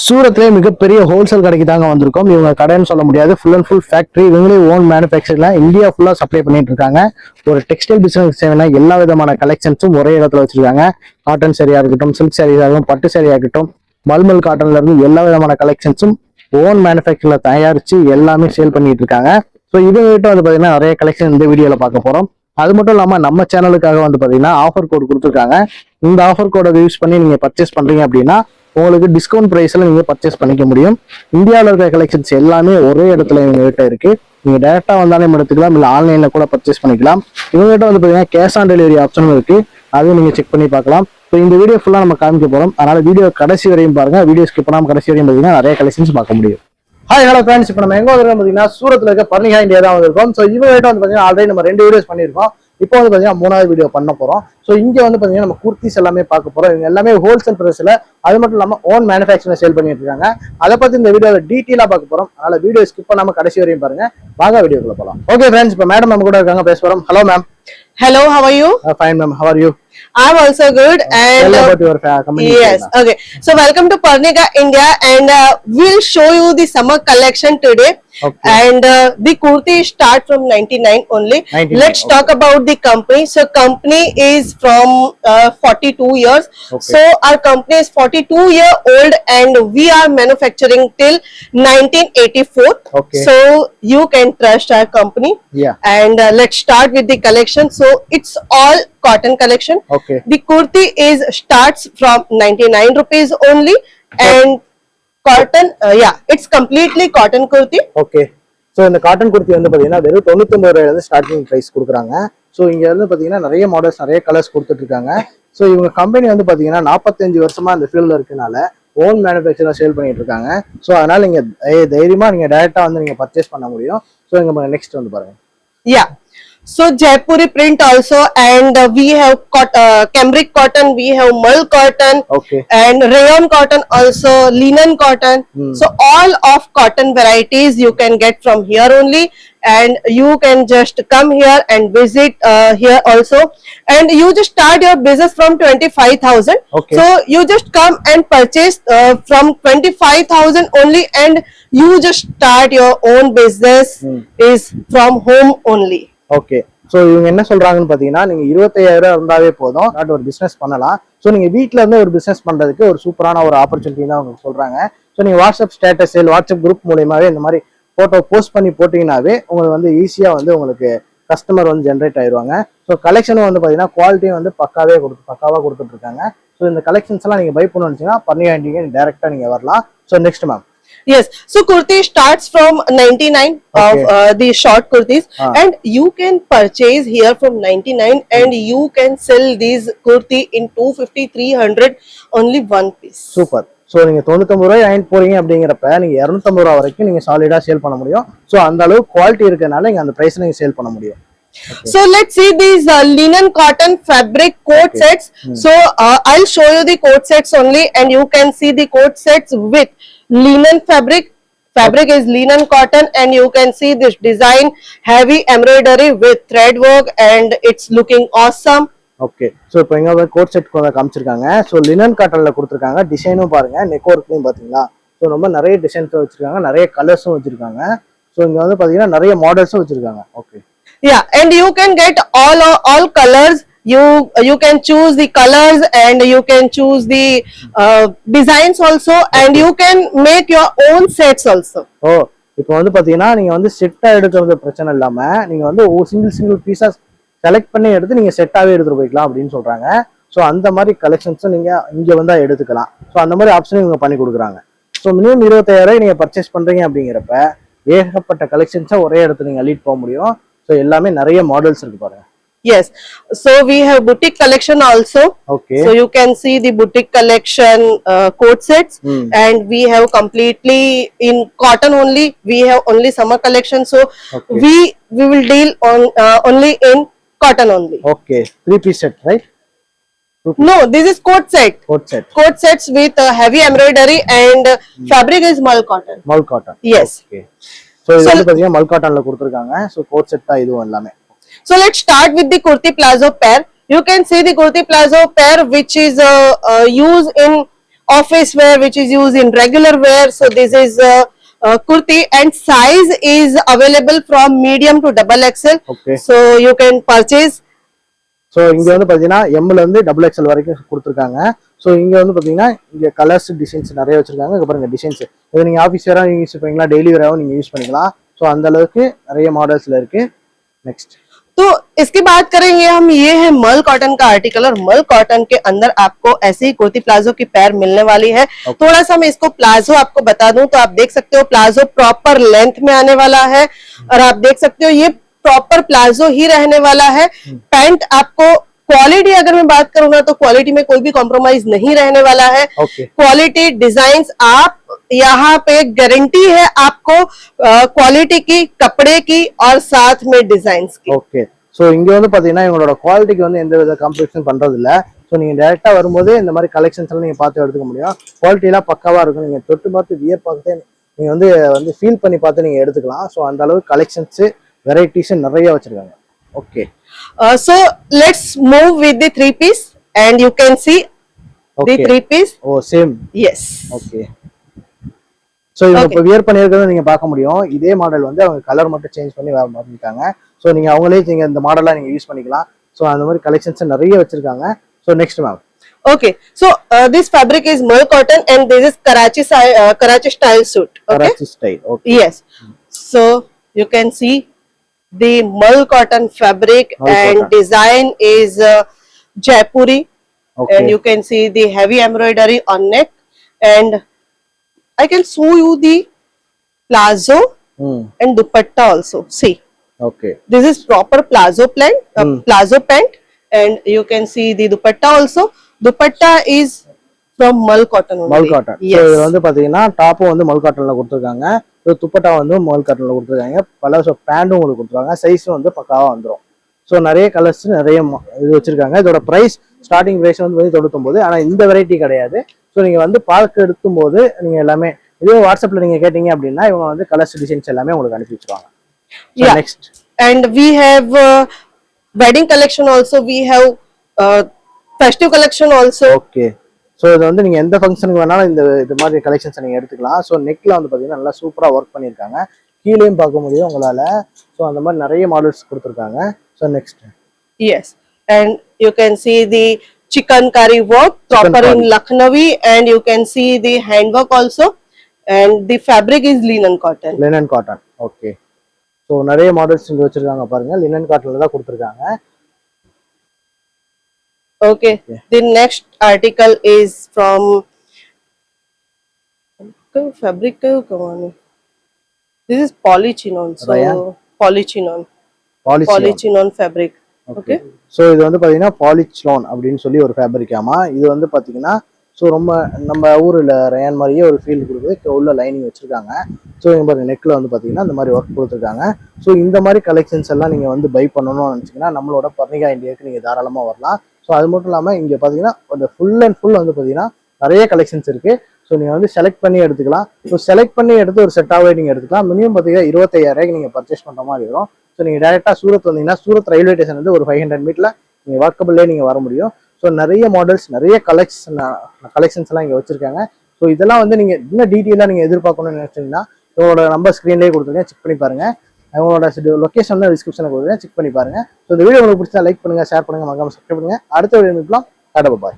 சூரத்ல மிகப்பெரிய ஹோல்சேல் கடைக்கு தாங்க வந்திருக்கோம். இவங்க கடைன்னு சொல்ல முடியாது, ஃபுல் அண்ட் ஃபுல் ஃபேக்டரி. இவங்களே ஓன் மேனுஃபேக்சர்ல இந்தியா ஃபுல்லா சப்ளை பண்ணிட்டு இருக்காங்க. ஒரு டெக்ஸ்டைல் பிசினஸ் தேவைன்னா எல்லா விதமான கலெக்ஷன்ஸும் ஒரே இடத்துல வச்சிருக்காங்க. காட்டன் சரியா இருக்கட்டும், சில்க் சாரியா இருக்கட்டும், பட்டு சரியா இருக்கட்டும், மல்மல் காட்டன்ல இருந்து எல்லா விதமான கலெக்ஷன்ஸும் ஓன் மேனுஃபேக்சர்ல தயாரிச்சு எல்லாமே சேல் பண்ணிட்டு இருக்காங்க. ஸோ இவங்க கிட்ட வந்து பாத்தீங்கன்னா நிறைய கலெக்ஷன் இந்த வீடியோல பார்க்க போறோம். அது மட்டும் இல்லாம நம்ம சேனலுக்காக வந்து பாத்தீங்கன்னா ஆஃபர் கோட் கொடுத்துருக்காங்க. இந்த ஆஃபர் கோடை யூஸ் பண்ணி நீங்க பர்ச்சேஸ் பண்றீங்க அப்படின்னா உங்களுக்கு டிஸ்கவுண்ட் பிரைஸ்ல நீங்க பர்ச்சேஸ் பண்ணிக்க முடியும். இந்தியாவில் இருக்கிற கலெக்ஷன்ஸ் எல்லாமே ஒரே இடத்துல இவங்க கிட்ட இருக்கு. நீங்க டைரக்டா வந்தாலும் எடுத்துக்கலாம், இல்ல ஆன்லைன்ல கூட பர்ச்சேஸ் பண்ணிக்கலாம். இவங்க கிட்ட வந்து பாத்தீங்கன்னா கேஷ் ஆன் டெலிவரி ஆப்ஷனும் இருக்கு, அதையும் நீங்க செக் பண்ணி பார்க்கலாம். ஸோ இந்த வீடியோ ஃபுல்லா நம்ம காமிக்க போறோம், அதனால வீடியோ கடைசி வரையும் பாருங்க. வீடியோ ஸ்கிப் பண்ணாம கடைசி வரையும் பாத்தீங்கன்னா நிறைய கலெக்ஷன்ஸ் பார்க்க முடியும். ஹாய் ஹலோ ஃப்ரெண்ட்ஸ், இப்போ நம்ம எங்க வந்திருக்கோம் பாத்தீங்கன்னா சூரத்ல இருக்க பர்னிகா இந்தியா தான் வந்திருக்கோம். ஸோ இவங்க கிட்ட வந்து பாத்தீங்கன்னா ஆல்ரெடி நம்ம 2 வீடியோஸ் பண்ணியிருக்கோம். இப்போ வந்து பாத்தீங்கன்னா 3வது வீடியோ பண்ண போறோம். ஸோ இங்க வந்து பாத்தீங்கன்னா நம்ம குர்த்திஸ் எல்லாமே பார்க்க போறோம். இவங்க எல்லாமே ஹோல்சேல் பிரைஸ்ல, அது மட்டும் இல்லாம ஓன் மேனுஃபேக்சரிங் சேல் பண்ணிட்டு இருக்காங்க. அதை பத்தி இந்த வீடியோல டீட்டெயிலா பார்க்க போறோம். அதனால வீடியோ ஸ்கிப் பண்ணாம கடைசி வரையும் பாருங்க. வாங்க வீடியோக்குள்ள போலாம். ஓகே ஃப்ரெண்ட்ஸ், இப்போ மேடம் நம்ம கூட இருக்காங்க, பேச போறோம். Hello ma'am. Hello, how are you? Fine ma'am, how are you? I'm also good. And Tell about your company. yes, okay. So welcome to Purnika India, and we'll show you the summer collection today. Okay. And the kurti start from 99 only. 99, Let's talk about the company. So company is from 42 years. Okay. So our company is 42-year old, and we are manufacturing till 1984. Okay. So you can trust our company. Yeah. And let's start with the collection. So it's all cotton collection. Okay. The kurti is starts from 99 rupees only, and cotton, it's completely cotton kurti. Okay. So இந்த cotton kurti வந்து பாத்தீங்கன்னா வெறும் 99 ரூபாயில இருந்து starting price கொடுக்குறாங்க. So இங்க வந்து பாத்தீங்கன்னா நிறைய மாடல்ஸ், நிறைய கலர்ஸ் கொடுத்துட்டு இருக்காங்க. ஸோ இவங்க கம்பெனி வந்து பாத்தீங்கன்னா 45 வருஷமா இந்த ஃபீல்ட்ல இருக்கனால ஓன் மேனுஃபேக்சரா சேல் பண்ணிட்டு இருக்காங்க. ஸோ அதனால நீங்க தைரியமா நீங்க டைரக்டா வந்து நீங்க பர்ச்சேஸ் பண்ண முடியும். ஸோ இங்க நெக்ஸ்ட் வந்து பாருங்க. Yeah. So Jaipuri print also, and we have cambric cotton, we have mull cotton, Okay. and rayon cotton also, linen cotton. So all of cotton varieties you can get from here only, and you can just come here and visit here also, and you just start your business from 25,000. Okay. So you just come and purchase from 25,000 only, and you just start your own business is from home only. Okay. So இவங்க என்ன சொல்றாங்கன்னு பாத்தீங்கன்னா நீங்க 25,000 இருந்தாவே போதும், நாட்டு ஒரு business பண்ணலாம். ஸோ நீங்க வீட்டுல இருந்து ஒரு பிசினஸ் பண்றதுக்கு ஒரு சூப்பரான ஒரு ஆப்பர்ச்சுனிட்டி தான் அவங்க சொல்றாங்க. ஸோ நீங்க வாட்ஸ்அப் ஸ்டேட்டஸ், வாட்ஸ்அப் குரூப் மூலியமாவே இந்த மாதிரி போட்டோ போஸ்ட் பண்ணி போட்டீங்கன்னாவே உங்களுக்கு வந்து ஈஸியா வந்து உங்களுக்கு கஸ்டமர் வந்து ஜென்ரேட் ஆயிடுவாங்க. ஸோ கலெக்ஷனும் வந்து பாத்தீங்கன்னா குவாலிட்டியும் வந்து பக்காவா கொடுத்துட்டு இருக்காங்க. ஸோ இந்த கலெக்ஷன்ஸ் எல்லாம் நீங்க பை பண்ணணும்னு நினைச்சீங்கன்னா பர்னிகா இந்தியா டைரக்டா நீங்க வரலாம். So next ma'am. Yes, so kurti starts from 99 of the short kurtis, and you can purchase here from 99, and you can sell these kurti in 250, 300 only one piece. Super. So நீங்க 99 ரூபாய் வாங்கிட்டு போறீங்க அப்படிங்கிறப்ப நீங்க 250 ரூபா வரைக்கும் நீங்க சாலிடா சேல் பண்ண முடியும். ஸோ அந்த அளவு குவாலிட்டி இருக்கனால நீங்க அந்த பிரைஸ் நீங்க சேல் பண்ண முடியும். Okay. So let's see these linen cotton fabric coat sets. So I'll show you the coat sets only, and you can see the coat sets with linen fabric. Fabric is linen cotton, and you can see this design, heavy embroidery with thread work, and it's looking awesome. Okay. So இப்போ எங்க code set காமிச்சிருக்காங்க. So linen காட்டன்ல கொடுத்துருக்காங்க. டிசைனும் பாருங்க, neck ஒர்க்லையும் பாத்தீங்களா. So ரொம்ப நிறைய designs வச்சிருக்காங்க, நிறைய கலர்ஸும் வச்சிருக்காங்க. ஸோ இங்க வந்து பாத்தீங்கன்னா நிறைய மாடல்ஸும் வச்சிருக்காங்க. Okay. Yeah, and you can get all colors. You can choose the colors, and you can choose the designs also, and you can make your own sets also. ஓ, இப்போ வந்து பாத்தீங்கன்னா நீங்க வந்து செட்டா எடுக்கிறது பிரச்சனை இல்லாம நீங்க வந்து சிங்கிள் பீஸா செலக்ட் பண்ணி எடுத்து நீங்க செட்டாவே எடுத்துட்டு போய்க்கலாம் அப்படின்னு சொல்றாங்க. ஸோ அந்த மாதிரி கலெக்ஷன்ஸும் நீங்க இங்க வந்தா எடுத்துக்கலாம். ஸோ அந்த மாதிரி ஆப்ஷனும் இவங்க பண்ணி கொடுக்குறாங்க. ஸோ மினிமம் 25,000 நீங்க பர்ச்சேஸ் பண்றீங்க அப்படிங்கிறப்ப ஏகப்பட்ட கலெக்ஷன்ஸா ஒரே இடத்துல நீங்க லீட் போக முடியும். ஸோ எல்லாமே நிறைய மாடல்ஸ் இருக்கு பாருங்க. Yes, so we have boutique collection also. Okay. So you can see the boutique collection coat sets, and we have completely in cotton only. We have only summer collection, so Okay. we will deal on only in cotton only. Okay, 3-piece set, right? No, this is coat set. Coat set. Coat sets with heavy embroidery, and fabric is mull cotton. Mull cotton. Yes. Okay. So இது வந்து பாத்தீங்கன்னா mull cottonல கொடுத்திருக்காங்க. So code set தான் இதுவும் எல்லாமே. So let's start with the kurti plazo pair. You can see the kurti plazo pair, which is used in office wear which is used in regular wear. So this is kurti, and size is available from medium to double XL. Okay. So you can purchase. So இங்க வந்து பாத்தீங்கன்னா எம்ல இருந்து double XL வரைக்கும் கொடுத்துருக்காங்க. So இங்க வந்து பாத்தீங்கன்னா இங்க கலர்ஸ் டிசைன்ஸ் நிறைய வச்சிருக்காங்க. இங்க பாருங்க டிசைன்ஸ், இது நீங்க ஆஃபீஸ் வேரா யூஸ் பண்ணிக்கலாம், டெய்லி வேராவும் நீங்க யூஸ் பண்ணிக்கலாம். ஸோ அந்த அளவுக்கு நிறைய மாடல்ஸ்ல இருக்கு. நெக்स्ट तो इसकी बात करेंगे हम, ये है मल कॉटन का आर्टिकल, और मल कॉटन के अंदर आपको ऐसे ही कुर्ती प्लाजो की पैर मिलने वाली है. थोड़ा सा मैं इसको प्लाजो आपको बता दूं तो आप देख सकते हो प्लाजो प्रॉपर लेंथ में आने वाला है, और आप देख सकते हो ये प्रॉपर प्लाजो ही रहने वाला है. पैंट आपको क्वालिटी अगर मैं बात करूँ ना तो क्वालिटी में कोई भी कॉम्प्रोमाइज नहीं रहने वाला है. क्वालिटी डिजाइन आप यहाँ पे गारंटी है आपको क्वालिटी की, कपड़े की और साथ में डिजाइन्स की. ஓகே. ஸோ இங்க வந்து பாத்தீங்கன்னா இவங்களோட குவாலிட்டிக்கு வந்து எந்த வித காம்ப்ரமைஸும் பண்றது இல்ல. ஸோ நீங்க டைரக்டா வரும்போது இந்த மாதிரி கலெக்ஷன்ஸ் எல்லாம் நீங்க பார்த்து எடுத்துக்க முடியும். குவாலிட்டி எல்லாம் பக்காவா இருக்கும். நீங்க தொட்டு பார்த்து வியர் பார்த்து நீங்க வந்து ஃபீல் பண்ணி பார்த்து நீங்க எடுத்துக்கலாம். ஸோ அந்த அளவுக்கு கலெக்ஷன்ஸ் வெரைட்டிஸ் நிறைய வச்சிருக்காங்க. Okay. So let's move with the three piece, and you can see the three piece. Oh same. Yes. Okay. So இவங்க இப்போ வியர் பண்ணியிருக்கிறத நீங்க பார்க்க முடியும். இதே மாடல் வந்து அவங்க கலர் மட்டும் சேஞ்ச் பண்ணி வேற மாத்திருக்காங்க. ஸோ நீங்க அவங்களே நீங்க இந்த மாடலா நீங்க யூஸ் பண்ணிக்கலாம். ஸோ அந்த மாதிரி கலெக்ஷன்ஸ் நிறைய வச்சிருக்காங்க. So next ma'am. Okay, so this fabric is mul cotton, and this is Karachi style suit. Okay. Karachi style. Okay. Yes. So you can see the mul cotton fabric, and design is Jaipuri. Okay. And you can see the heavy embroidery on neck, and I can show you the plazo and dupatta also. See, Okay. this is proper plazo pant, and you can see the dupatta also. Dupatta is from mul cotton only. Mal cotton. Yes. இது வந்து பாத்தீங்கன்னா டாப்பும் வந்து மல் காட்டன்ல கொடுத்துருக்காங்க. துப்பட்டா வந்து மல் காட்டன்ல கொடுத்துருக்காங்க. பல பேண்டும் உங்களுக்கு கொடுத்துருக்காங்க. சைஸும் வந்து பக்காவா வந்துடும். ஸோ நிறைய கலர்ஸ் நிறைய இது வச்சிருக்காங்க. இதோட பிரைஸ் ஸ்டார்டிங் பிரைஸ் வந்து 99. ஆனா இந்த வெரைட்டி கிடையாது. ஸோ நீங்க வந்து பார்க்க எடுக்கும்போது நீங்க எல்லாமே இதே வாட்ஸ்அப்ல நீங்க கேட்டீங்க அப்படின்னா இவங்க வந்து கலர்ஸ் டிசைன்ஸ் எல்லாமே உங்களுக்கு அனுப்பி வச்சிருவாங்க. Yeah. Next. And we have wedding collection also. We have festive collection also. Okay. So இது வந்து நீங்க எந்த ஃபங்க்ஷனுக்கு வேணாலும் இது மாதிரி கலெக்ஷன்ஸ் நீங்க எடுத்துக்கலாம். ஸோ நெக்ல வந்து பாத்தீங்கன்னா நல்லா சூப்பரா ஒர்க் பண்ணியிருக்காங்க. கீழேயும் பார்க்க முடியும் உங்களால. ஸோ அந்த மாதிரி நிறைய மாடல்ஸ் கொடுத்துருக்காங்க. So next. Yes, and you can see the chikankari work proper in Lucknowi, and you can see the handwork also, and the fabric is linen cotton. Linen cotton. Okay. So நிறைய models இங்க வச்சிருக்காங்க பாருங்க. Linen காட்டன்ல தான் கொடுத்துருக்காங்க. Okay. The next article is from fabric. This is polychinon. So Rayan? polychinon fabric. Okay. So இது வந்து பாத்தீங்கன்னா பாலிச்லோன் அப்படின்னு சொல்லி ஒரு ஃபேப்ரிக். ஆமா, இது வந்து பாத்தீங்கன்னா ஸோ ரொம்ப நம்ம ஊரில் ரயான் மாதிரியே ஒரு ஃபீல் கொடுக்குது. உள்ள லைனிங் வச்சிருக்காங்க. ஸோ இங்க பாருங்க நெக்ல வந்து பாத்தீங்கன்னா இந்த மாதிரி ஒர்க் கொடுத்துருக்காங்க. ஸோ இந்த மாதிரி கலெக்ஷன்ஸ் எல்லாம் நீங்க வந்து பை பண்ணணும்னு நினைச்சீங்கன்னா நம்மளோட பர்னிகா இந்தியாவுக்கு நீங்க தாராளமா வரலாம். ஸோ அது மட்டும் இல்லாமல் இங்கே பார்த்தீங்கன்னா அந்த ஃபுல் அண்ட் ஃபுல் வந்து பார்த்தீங்கன்னா நிறைய கலெக்ஷன்ஸ் இருக்கு. ஸோ நீங்கள் வந்து செலக்ட் பண்ணி எடுத்துக்கலாம். ஸோ செலக்ட் பண்ணி எடுத்து ஒரு செட்டாகவே நீங்கள் எடுத்துக்கலாம். மினிமம் பார்த்தீங்கன்னா 25,000 நீங்கள் பர்ச்சேஸ் பண்ணுற மாதிரி வரும். ஸோ நீங்கள் டேரெக்டாக சூரத் வந்தீங்கன்னா சூரத் ரயில்வே ஸ்டேஷன் வந்து ஒரு 500 மீட்டரில் நீங்கள் வாக்கபிள்லேயே நீங்கள் வர முடியும். ஸோ நிறைய மாடல்ஸ் நிறைய கலெக்ஷன்ஸ் எல்லாம் இங்கே வச்சிருக்காங்க. ஸோ இதெல்லாம் வந்து நீங்கள் இன்னும் டீட்டெயிலாக நீங்கள் எதிர்பார்க்கணும்னு நினைச்சீங்கன்னா உங்களோட நம்பர் ஸ்க்ரீன்லேயே கொடுத்துருக்கேன், செக் பண்ணி பாருங்க. அவங்களோட லொகேஷன் டிஸ்கிரிப்ஷனில் கொடுக்குறேன், செக் பண்ணி பாருங்க. ஸோ இந்த வீடியோ உங்களுக்கு பிடிச்சா லைக் பண்ணுங்க, ஷேர் பண்ணுங்க, மறக்காம சப்ஸ்கிரைப் பண்ணுங்க. அடுத்த வீடியோ பாய்.